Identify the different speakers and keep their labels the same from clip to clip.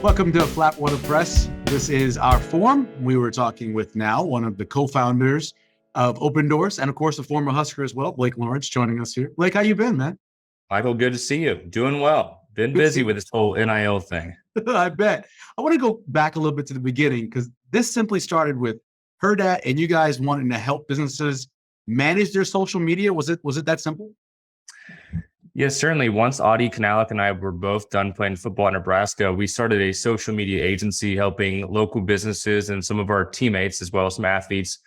Speaker 1: Welcome to Flatwater Press. This is our forum. We were talking with now one of the co-founders of Opendorse, and of course, a former Husker as well, Blake Lawrence, joining us here. Blake, how you been, man?
Speaker 2: Michael, good to see you. Doing well. Been busy with this whole NIL thing.
Speaker 1: I bet. I want to go back a little bit to the beginning because this simply started with heard that and you guys wanting to help businesses manage their social media. Was it that simple?
Speaker 2: Yes, certainly. Once Audie Kanalik and I were both done playing football in Nebraska, we started a social media agency helping local businesses and some of our teammates, as well as some athletes,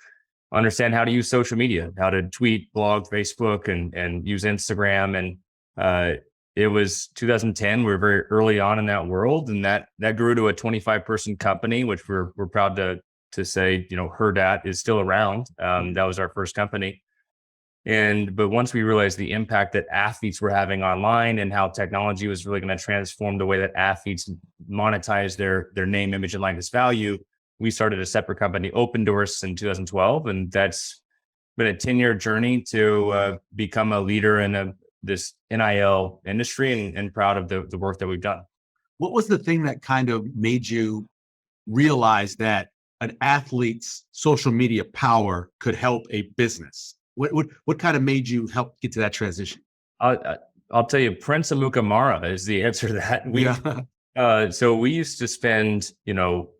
Speaker 2: understand how to use social media, how to tweet, blog, Facebook, and use Instagram. And it was 2010. We were very early on in that world, and that grew to a 25-person company, which we're proud to say, Herdat is still around. That was our first company. But once we realized the impact that athletes were having online and how technology was really going to transform the way that athletes monetize their name, image, and likeness value, we started a separate company, Opendorse, in 2012. And that's been a 10-year journey to become a leader in this NIL industry, and proud of the work that we've done.
Speaker 1: What was the thing that kind of made you realize that an athlete's social media power could help a business? What kind of made you help get to that transition?
Speaker 2: I'll tell you, Prince Amukamara is the answer to that. So we used to spend,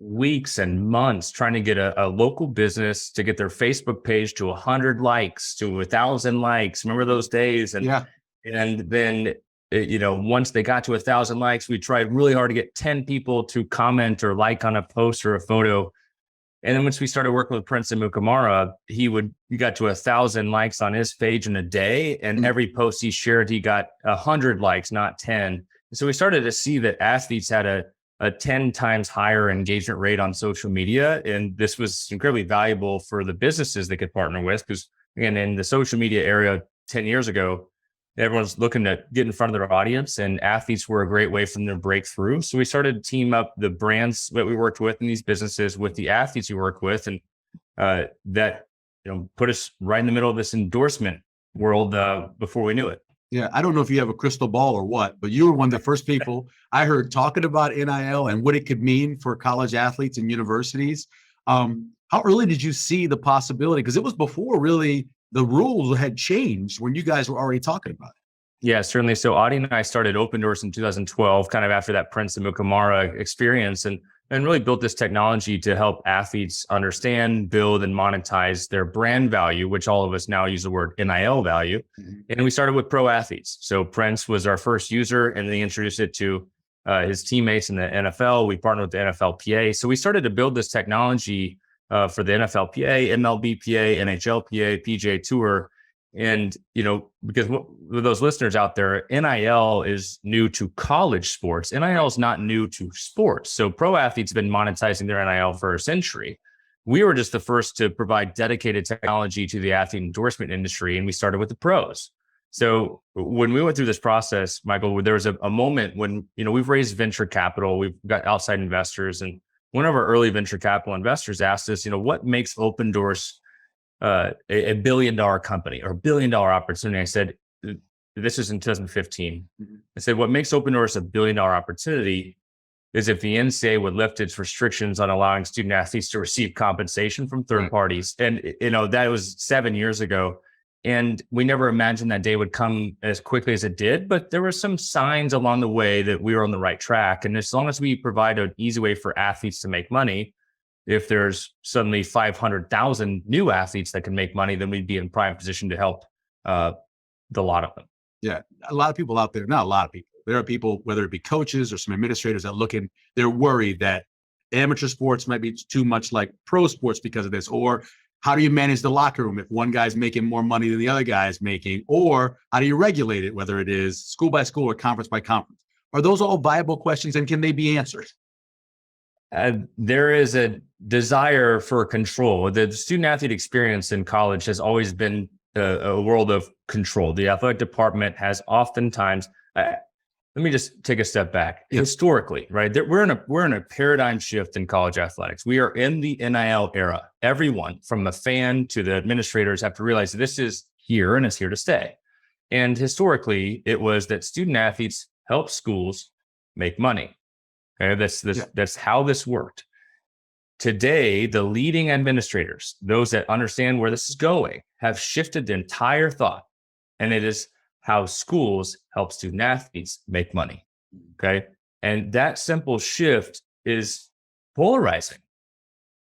Speaker 2: weeks and months trying to get a local business to get their Facebook page to 100 likes, to 1,000 likes. Remember those days? And then, once they got to 1,000 likes, we tried really hard to get 10 people to comment or like on a post or a photo. And then once we started working with Prince Amukamara, he got to 1,000 likes on his page in a day. And every post he shared, he got 100 likes, not 10. And so we started to see that athletes had a 10 times higher engagement rate on social media. And this was incredibly valuable for the businesses they could partner with. Because again, in the social media area 10 years ago, everyone's looking to get in front of their audience, and athletes were a great way for them to break through. So we started to team up the brands that we worked with in these businesses with the athletes we worked with. And that put us right in the middle of this endorsement world before we knew it.
Speaker 1: Yeah, I don't know if you have a crystal ball or what, but you were one of the first people I heard talking about NIL and what it could mean for college athletes and universities. How early did you see the possibility? Because it was before really the rules had changed when you guys were already talking about it.
Speaker 2: Yeah, certainly. So Audie and I started Opendorse in 2012, kind of after that Prince Amukamara experience, and really built this technology to help athletes understand, build, and monetize their brand value, which all of us now use the word NIL value. Mm-hmm. And we started with pro athletes. So Prince was our first user, and they introduced it to his teammates in the NFL. We partnered with the NFLPA. So we started to build this technology for the NFLPA, MLBPA, NHLPA, PGA Tour. And, because with those listeners out there, NIL is new to college sports. NIL is not new to sports. So pro athletes have been monetizing their NIL for a century. We were just the first to provide dedicated technology to the athlete endorsement industry, and we started with the pros. So when we went through this process, Michael, there was a moment when, we've raised venture capital, we've got outside investors, and one of our early venture capital investors asked us, what makes Opendorse a $1 billion company or $1 billion opportunity? I said, this is in 2015. I said, what makes Opendorse a $1 billion opportunity is if the NCAA would lift its restrictions on allowing student athletes to receive compensation from third parties. And, that was 7 years ago. And we never imagined that day would come as quickly as it did, but there were some signs along the way that we were on the right track. And as long as we provide an easy way for athletes to make money, if there's suddenly 500,000 new athletes that can make money, then we'd be in prime position to help the lot of them.
Speaker 1: Yeah, a lot of people out there, not a lot of people. There are people, whether it be coaches or some administrators that they're worried that amateur sports might be too much like pro sports because of this, or how do you manage the locker room if one guy's making more money than the other guy is making? Or how do you regulate it, whether it is school by school or conference by conference? Are those all viable questions, and can they be answered?
Speaker 2: There is a desire for control. The student athlete experience in college has always been a world of control. The athletic department has oftentimes, let me just take a step back. Yeah. Historically, right? We're in a paradigm shift in college athletics. We are in the NIL era. Everyone, from the fan to the administrators, have to realize that this is here and it's here to stay. And historically, it was that student athletes help schools make money. Okay, that's how this worked. Today, the leading administrators, those that understand where this is going, have shifted the entire thought, and it is how schools help student athletes make money. Okay, and that simple shift is polarizing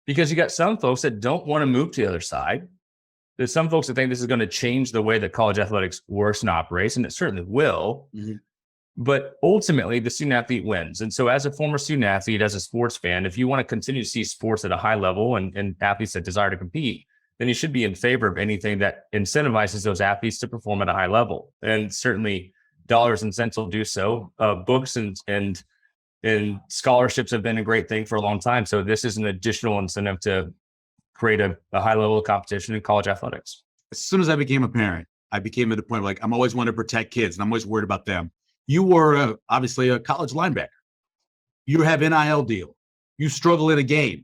Speaker 2: because you got some folks that don't want to move to the other side. There's some folks that think this is going to change the way that college athletics works and operates, and it certainly will. Mm-hmm. But ultimately, the student athlete wins. And so as a former student athlete, as a sports fan, if you want to continue to see sports at a high level and athletes that desire to compete, then you should be in favor of anything that incentivizes those athletes to perform at a high level. And certainly dollars and cents will do so. Books and scholarships have been a great thing for a long time. So this is an additional incentive to create a high level of competition in college athletics.
Speaker 1: As soon as I became a parent, I became at the point where, like, I'm always wanting to protect kids and I'm always worried about them. You were obviously a college linebacker. You have NIL deal. You struggle in a game.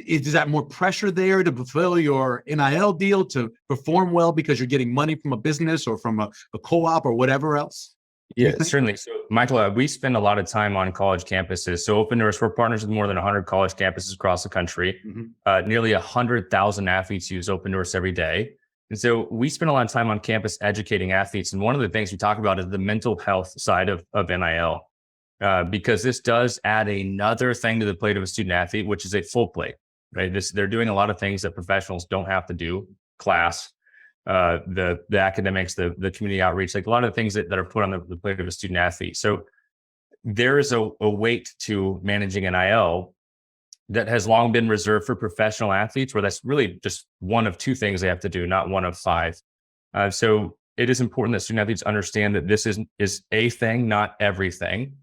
Speaker 1: Is that more pressure there to fulfill your NIL deal, to perform well because you're getting money from a business or from a co-op or whatever else?
Speaker 2: Yeah, certainly. So, Michael, we spend a lot of time on college campuses. So, Opendorse, we're partners with more than 100 college campuses across the country. Mm-hmm. Nearly 100,000 athletes use Opendorse every day. And so we spend a lot of time on campus educating athletes. And one of the things we talk about is the mental health side of NIL, because this does add another thing to the plate of a student athlete, which is a full plate, right? They're doing a lot of things that professionals don't have to do: class, the academics, the community outreach, like a lot of the things that are put on the plate of a student athlete. So there is a weight to managing NIL that has long been reserved for professional athletes, where that's really just one of two things they have to do, not one of five. So it is important that student athletes understand that this is a thing, not everything,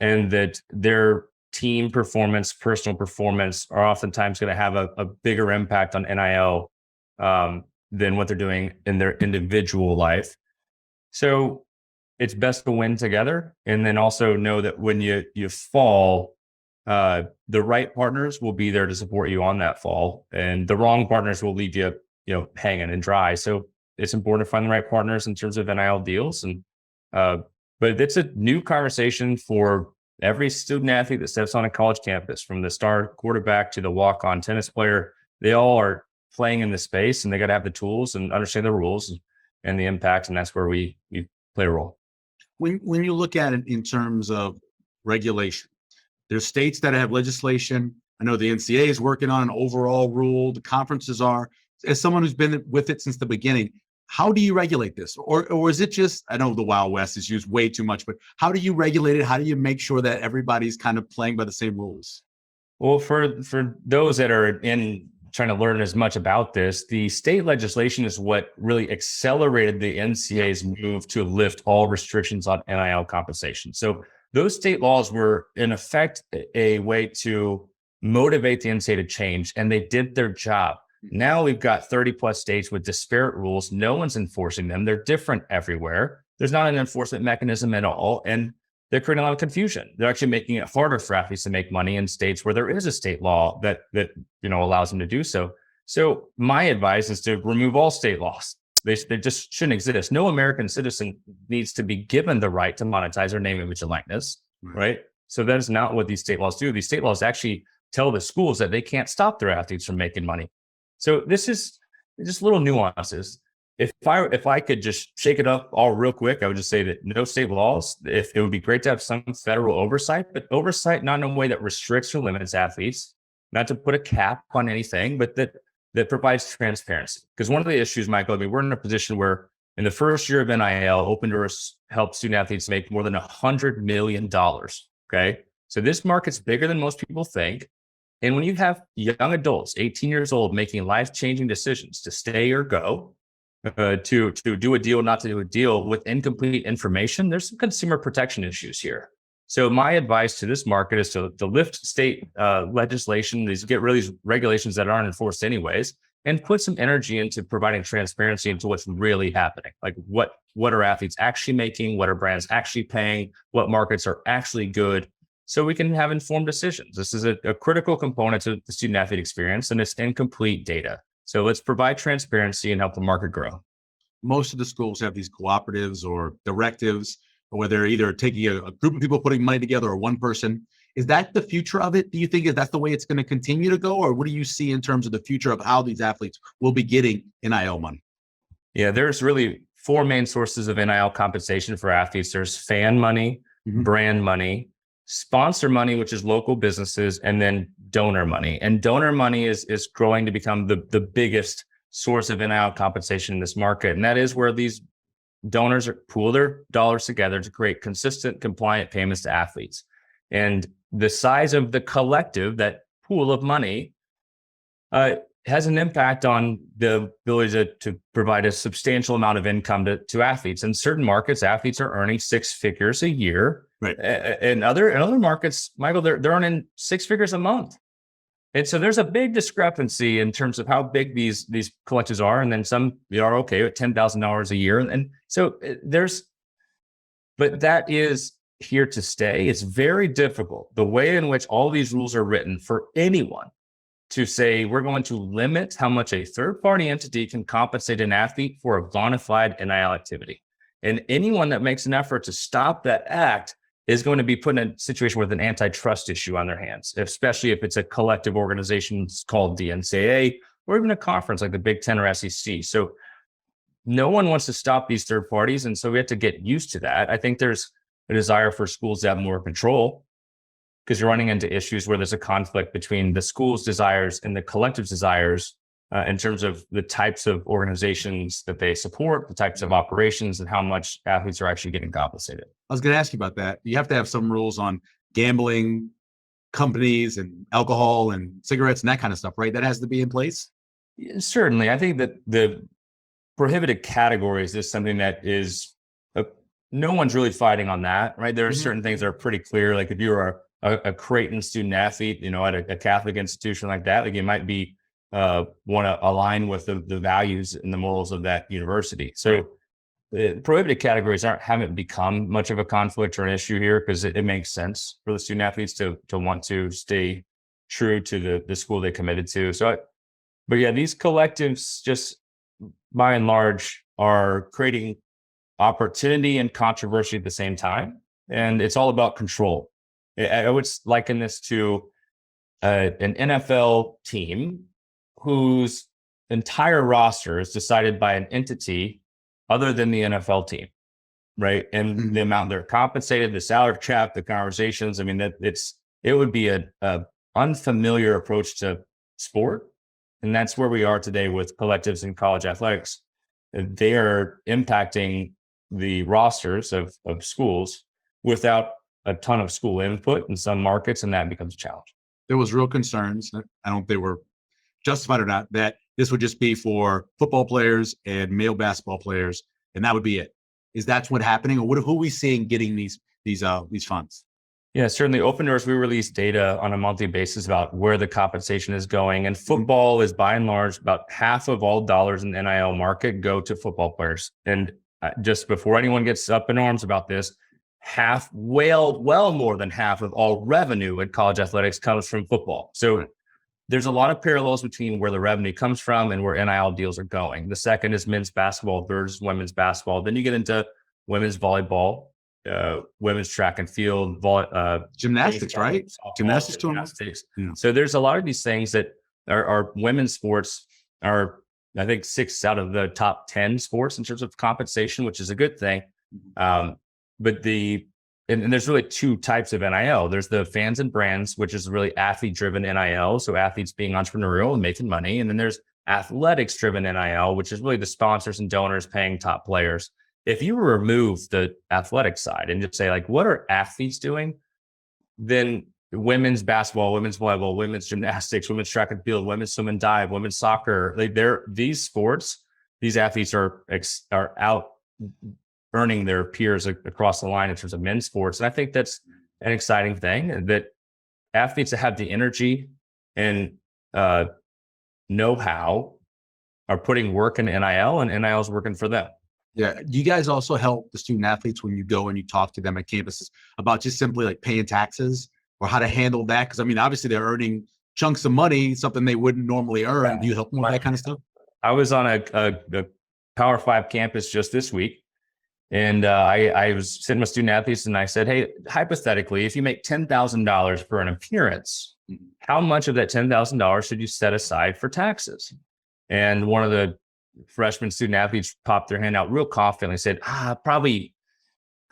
Speaker 2: and that their team performance, personal performance are oftentimes going to have a bigger impact on NIL than what they're doing in their individual life. So it's best to win together, and then also know that when you fall, the right partners will be there to support you on that fall, and the wrong partners will leave you, hanging and dry. So it's important to find the right partners in terms of NIL deals. And, but it's a new conversation for every student athlete that steps on a college campus, from the star quarterback to the walk-on tennis player. They all are playing in the space, and they got to have the tools and understand the rules and the impact. And that's where we play a role.
Speaker 1: When you look at it in terms of regulation, there's states that have legislation. I know the NCAA is working on an overall rule. The conferences are. As someone who's been with it since the beginning, how do you regulate this? Or is it just, I know the Wild West is used way too much, but how do you regulate it? How do you make sure that everybody's kind of playing by the same rules?
Speaker 2: Well, for those that are trying to learn as much about this, the state legislation is what really accelerated the NCAA's move to lift all restrictions on NIL compensation. So those state laws were, in effect, a way to motivate the NCAA to change, and they did their job. Now we've got 30 plus states with disparate rules. No one's enforcing them. They're different everywhere. There's not an enforcement mechanism at all, and they're creating a lot of confusion. They're actually making it harder for athletes to make money in states where there is a state law that allows them to do so. So my advice is to remove all state laws. They just shouldn't exist. No American citizen needs to be given the right to monetize their name, image, and likeness, right? So that is not what these state laws do. These state laws actually tell the schools that they can't stop their athletes from making money. So this is just little nuances. If I could just shake it up all real quick, I would just say that no state laws. If it would be great to have some federal oversight, but oversight not in a way that restricts or limits athletes, not to put a cap on anything, but that provides transparency. Because one of the issues, Michael, we're in a position where in the first year of NIL, Opendorse helped student athletes make more than $100 million. Okay. So this market's bigger than most people think. And when you have young adults, 18 years old, making life-changing decisions to stay or go, to do a deal, not to do a deal with incomplete information, there's some consumer protection issues here. So my advice to this market is to lift state legislation, get rid of these regulations that aren't enforced anyways, and put some energy into providing transparency into what's really happening. Like what are athletes actually making? What are brands actually paying? What markets are actually good? So we can have informed decisions. This is a critical component to the student athlete experience, and it's incomplete data. So let's provide transparency and help the market grow.
Speaker 1: Most of the schools have these cooperatives or directives where they're either taking a group of people putting money together or one person. Is that the future of it? Do you think that's the way it's going to continue to go? Or what do you see in terms of the future of how these athletes will be getting NIL money?
Speaker 2: Yeah, there's really four main sources of NIL compensation for athletes. There's fan money, brand money, sponsor money, which is local businesses, and then donor money. And donor money is growing to become the biggest source of NIL compensation in this market. And that is where these donors pool their dollars together to create consistent, compliant payments to athletes. And the size of the collective, that pool of money, has an impact on the ability to provide a substantial amount of income to athletes. In certain markets, athletes are earning six figures a year.
Speaker 1: Right.
Speaker 2: In other markets, Michael, they're earning six figures a month. And so there's a big discrepancy in terms of how big these collectives are. And then some are okay at $10,000 a year. And so but that is here to stay. It's very difficult, the way in which all these rules are written, for anyone to say we're going to limit how much a third-party entity can compensate an athlete for a bona fide NIL activity. And anyone that makes an effort to stop that act is going to be put in a situation with an antitrust issue on their hands, especially if it's a collective organization called the NCAA or even a conference like the Big Ten or SEC. So no one wants to stop these third parties. And so we have to get used to that. I think there's a desire for schools to have more control, because you're running into issues where there's a conflict between the school's desires and the collective's desires in terms of the types of organizations that they support, the types of operations, and how much athletes are actually getting compensated.
Speaker 1: I was going to ask you about that. You have to have some rules on gambling companies and alcohol and cigarettes and that kind of stuff, right? That has to be in place?
Speaker 2: Certainly. I think that the prohibited categories is something that is, no one's really fighting on that, right? There are certain things that are pretty clear. Like if you are a Creighton student athlete, at a Catholic institution like that, like you might be want to align with the values and the morals of that university. So prohibited categories haven't become much of a conflict or an issue here, because it makes sense for the student athletes to want to stay true to the school they committed to. But yeah, these collectives just by and large are creating opportunity and controversy at the same time. And it's all about control. I would liken this to an NFL team whose entire roster is decided by an entity other than the NFL team, right? And the amount they're compensated, the salary cap, the conversations. I mean, it would be a unfamiliar approach to sport. And that's where we are today with collectives in college athletics. They are impacting the rosters of schools without a ton of school input in some markets, and that becomes a challenge. There
Speaker 1: was real concerns, I don't know if they were justified or not, that this would just be for football players and male basketball players, and that would be it. Is that what's happening, or who are we seeing getting these funds?
Speaker 2: Yeah, certainly. Opendorse, we release data on a monthly basis about where the compensation is going, and football is by and large about half of all dollars in the NIL market go to football players. And just before anyone gets up in arms about this, well more than half of all revenue in college athletics comes from football. So there's a lot of parallels between where the revenue comes from and where NIL deals are going. The second is men's basketball versus women's basketball. Then you get into women's volleyball, women's track and field,
Speaker 1: gymnastics, right?
Speaker 2: Gymnastics. Yeah. So there's a lot of these things that are women's sports are, I think, 6 out of the top 10 sports in terms of compensation, which is a good thing. But and there's really two types of NIL. There's the fans and brands, which is really athlete-driven NIL, so athletes being entrepreneurial and making money. And then there's athletics-driven NIL, which is really the sponsors and donors paying top players. If you remove the athletic side and just say, like, what are athletes doing? Then women's basketball, women's volleyball, women's gymnastics, women's track and field, women's swim and dive, women's soccer, these sports, these athletes are out earning their peers across the line in terms of men's sports. And I think that's an exciting thing, that athletes that have the energy and know-how are putting work in NIL, and NIL is working for them.
Speaker 1: Yeah. Do you guys also help the student athletes when you go and you talk to them at campuses about just simply like paying taxes or how to handle that? Because I mean, obviously they're earning chunks of money, something they wouldn't normally earn. Yeah. Do you help them with that kind of stuff?
Speaker 2: I was on a Power 5 campus just this week, And I was sitting with student athletes and I said, hey, hypothetically, if you make $10,000 for an appearance, how much of that $10,000 should you set aside for taxes? And one of the freshman student athletes popped their hand out real confidently and said, probably,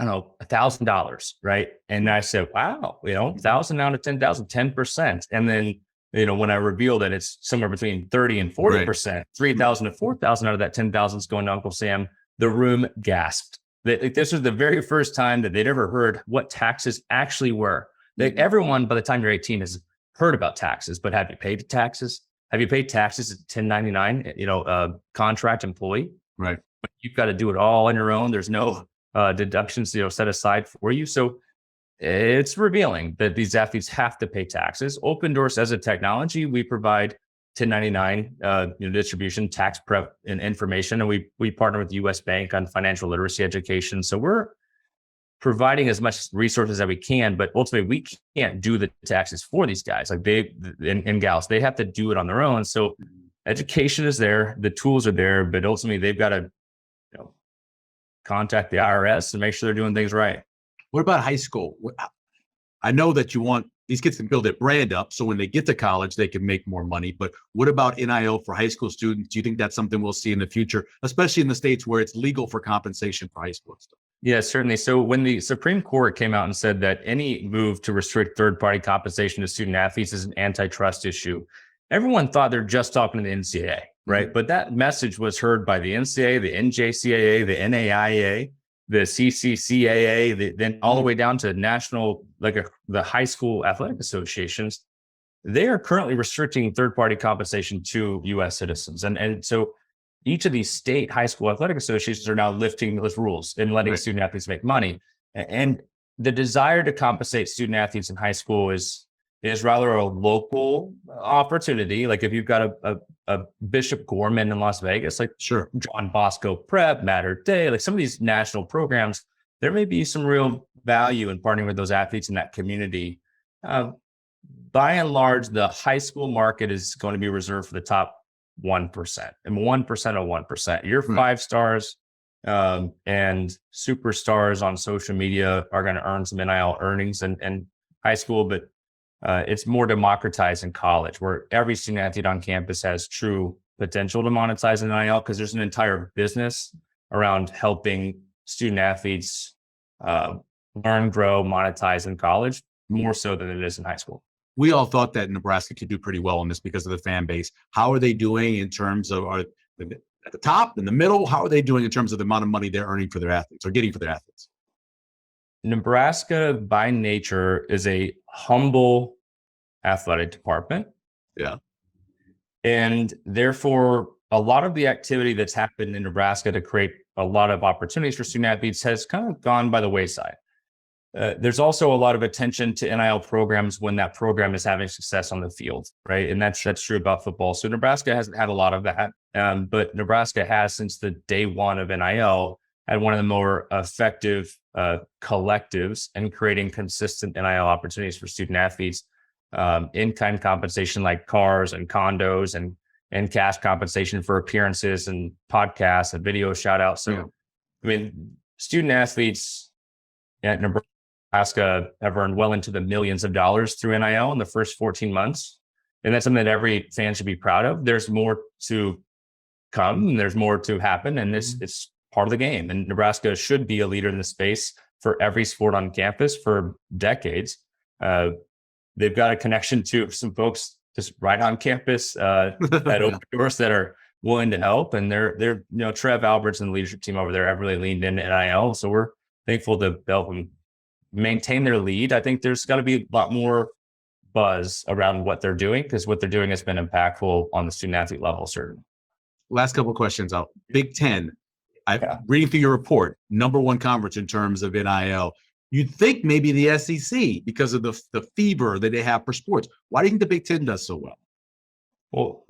Speaker 2: I don't know, $1,000, right? And I said, wow, 1,000 out of 10,000, 10%. And then, when I revealed that it's somewhere between 30 and 40%, 3,000 to 4,000 out of that 10,000 is going to Uncle Sam, the room gasped. This was the very first time that they'd ever heard what taxes actually were. Everyone, by the time you're 18, has heard about taxes, but have you paid taxes? Have you paid taxes as a 1099, contract employee?
Speaker 1: Right.
Speaker 2: But you've got to do it all on your own. There's no deductions, set aside for you. So it's revealing that these athletes have to pay taxes. Opendorse as a technology, we provide 1099 distribution, tax prep and information. And we partner with the US Bank on financial literacy education. So we're providing as much resources as we can, but ultimately we can't do the taxes for these guys, like they and gals. They have to do it on their own. So education is there, the tools are there, but ultimately they've got to contact the IRS and make sure they're doing things right.
Speaker 1: What about high school? I know that you want these kids to build their brand up, so when they get to college, they can make more money. But what about NIL for high school students? Do you think that's something we'll see in the future, especially in the states where it's legal for compensation for high school stuff?
Speaker 2: Yeah, certainly. So when the Supreme Court came out and said that any move to restrict third-party compensation to student athletes is an antitrust issue, everyone thought they're just talking to the NCAA, right? Mm-hmm. But that message was heard by the NCAA, the NJCAA, the NAIA, the CCCAA, then all the way down to national, the high school athletic associations. They are currently restricting third-party compensation to U.S. citizens. And so each of these state high school athletic associations are now lifting those rules and letting student athletes make money. And the desire to compensate student athletes in high school is rather a local opportunity. Like if you've got a Bishop Gorman in Las Vegas, like
Speaker 1: sure,
Speaker 2: John Bosco Prep, Matter Day, like some of these national programs, there may be some real value in partnering with those athletes in that community. By and large, the high school market is going to be reserved for the top 1%, and 1% of 1%. Your 5 stars and superstars on social media are going to earn some NIL earnings in high school, but it's more democratized in college, where every student athlete on campus has true potential to monetize in NIL, because there's an entire business around helping student athletes learn, grow, monetize in college, more so than it is in high school.
Speaker 1: We all thought that Nebraska could do pretty well on this because of the fan base. How are they doing in terms of, are they at the top, in the middle? How are they doing in terms of the amount of money they're earning for their athletes or getting for their athletes?
Speaker 2: Nebraska, by nature, is a humble athletic department.
Speaker 1: Yeah.
Speaker 2: And therefore, a lot of the activity that's happened in Nebraska to create a lot of opportunities for student athletes has kind of gone by the wayside. There's also a lot of attention to NIL programs when that program is having success on the field, right? And that's true about football. So Nebraska hasn't had a lot of that, but Nebraska has, since the day one of NIL, had one of the more effective collectives in creating consistent NIL opportunities for student athletes, in-kind compensation like cars and condos, and cash compensation for appearances and podcasts and video shout outs. So, I mean, student athletes at Nebraska have earned well into the millions of dollars through NIL in the first 14 months. And that's something that every fan should be proud of. There's more to come, and there's more to happen, and it's part of the game. And Nebraska should be a leader in the space for every sport on campus for decades. They've got a connection to some folks just right on campus at Opendorse that are willing to help. And they're Trev Alberts and the leadership team over there have really leaned into NIL. So we're thankful to help them maintain their lead. I think there's got to be a lot more buzz around what they're doing, because what they're doing has been impactful on the student athlete level, certainly.
Speaker 1: Last couple of questions out. Big Ten. Reading through your report, #1 conference in terms of NIL. You'd think maybe the SEC, because of the fever that they have for sports. Why do you think the Big Ten does so well?
Speaker 2: Well,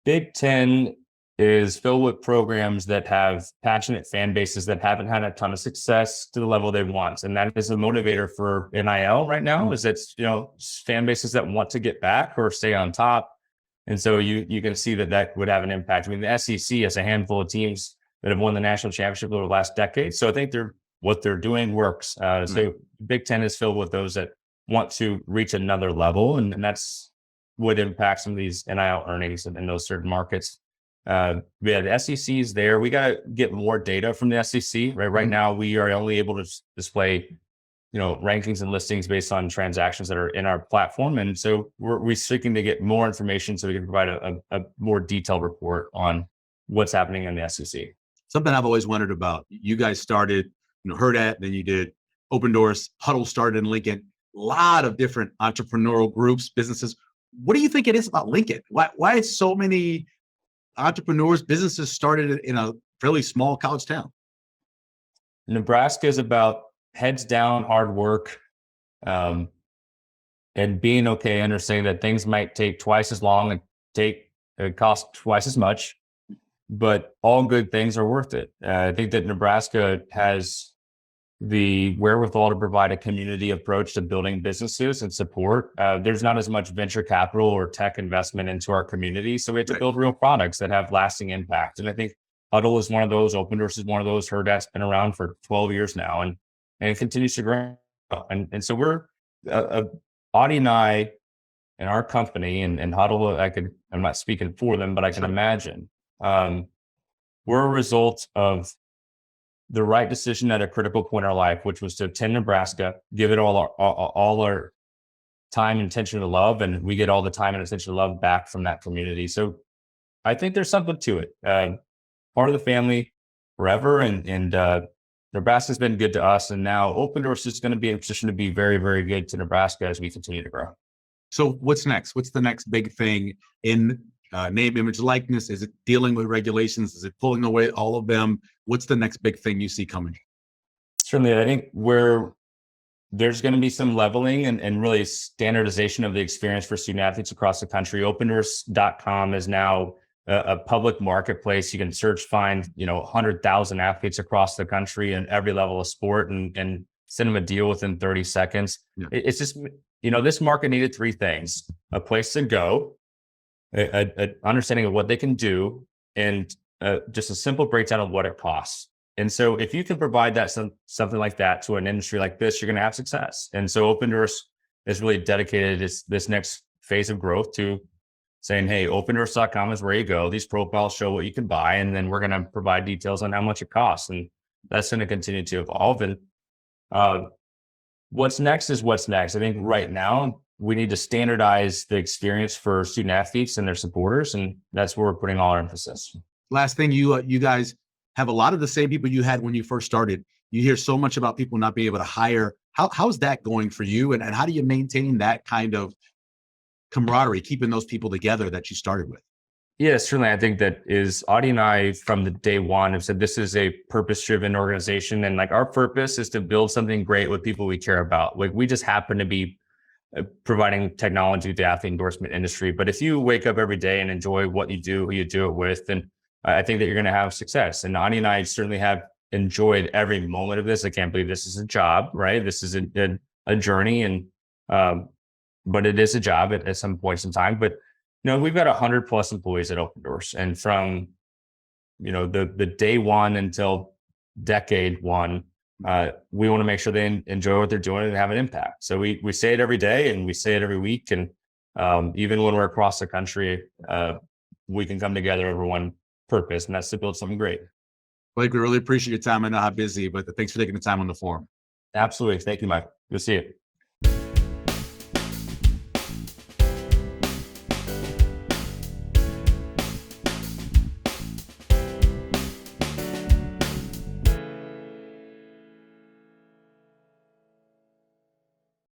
Speaker 2: Big Ten is filled with programs that have passionate fan bases that haven't had a ton of success to the level they want. And that is a motivator for NIL right now, is it's, fan bases that want to get back or stay on top. And so you can see that would have an impact. I mean, the SEC has a handful of teams that have won the national championship over the last decade. So I think what they're doing works. So Big Ten is filled with those that want to reach another level, and that's what impacts some of these NIL earnings in those certain markets. The SEC is there. We got to get more data from the SEC. Right now, we are only able to display, rankings and listings based on transactions that are in our platform, and so we're seeking to get more information so we can provide a more detailed report on what's happening in the SEC.
Speaker 1: Something I've always wondered about. You guys started, Hurrdat, then you did Opendorse, Huddle started in Lincoln. A lot of different entrepreneurial groups, businesses. What do you think it is about Lincoln? Why is so many entrepreneurs, businesses started in a fairly small college town?
Speaker 2: Nebraska is about heads down, hard work, and being okay, understanding that things might take twice as long and cost twice as much, but all good things are worth it. I think that Nebraska has the wherewithal to provide a community approach to building businesses and support. There's not as much venture capital or tech investment into our community, so we have to build real products that have lasting impact. And I think Huddle is one of those, Opendorse is one of those. Hurrdat's been around for 12 years now, and it continues to grow. And so we're Audie and I and our company and Huddle. I'm not speaking for them, but I can imagine we're a result of the right decision at a critical point in our life, which was to attend Nebraska, give it all our time and attention to love, and we get all the time and attention to love back from that community. So I think there's something to it. Part of the family forever, and Nebraska's been good to us, and now Opendorse is going to be in a position to be very, very good to Nebraska as we continue to grow.
Speaker 1: So what's next? What's the next big thing in name, image, likeness? Is it dealing with regulations? Is it pulling away all of them? What's the next big thing you see coming?
Speaker 2: Certainly, I think there's going to be some leveling and really standardization of the experience for student athletes across the country. Opendorse.com is now a public marketplace. You can find 100,000 athletes across the country in every level of sport and send them a deal within 30 seconds. Yeah. It's just, this market needed three things: a place to go, a understanding of what they can do, and just a simple breakdown of what it costs. And so if you can provide that something like that to an industry like this, you're going to have success. And so Opendorse is really dedicated this next phase of growth to saying, hey, Opendorse.com is where you go. These profiles show what you can buy, and then we're going to provide details on how much it costs. And that's going to continue to evolve. And what's next is what's next. I think right now we need to standardize the experience for student athletes and their supporters, and that's where we're putting all our emphasis.
Speaker 1: Last thing, you guys have a lot of the same people you had when you first started. You hear so much about people not being able to hire. How's that going for you? And how do you maintain that kind of camaraderie, keeping those people together that you started with?
Speaker 2: Yeah, certainly. I think that is Audie and I from the day one have said this is a purpose-driven organization. And our purpose is to build something great with people we care about. We just happen to be providing technology to the athlete endorsement industry. But if you wake up every day and enjoy what you do, who you do it with, then I think that you're going to have success. And Audie and I certainly have enjoyed every moment of this. I can't believe this is a job, right? This is a journey, and but it is a job at some points in time. But we've got 100+ employees at Opendorse, and from the day one until decade one, we want to make sure they enjoy what they're doing and have an impact. So we say it every day, and we say it every week, and even when we're across the country, we can come together over one purpose, and that's to build something great.
Speaker 1: Blake, we really appreciate your time. I know how busy, but thanks for taking the time on the forum.
Speaker 2: Absolutely. Thank you, Mike. Good to see you.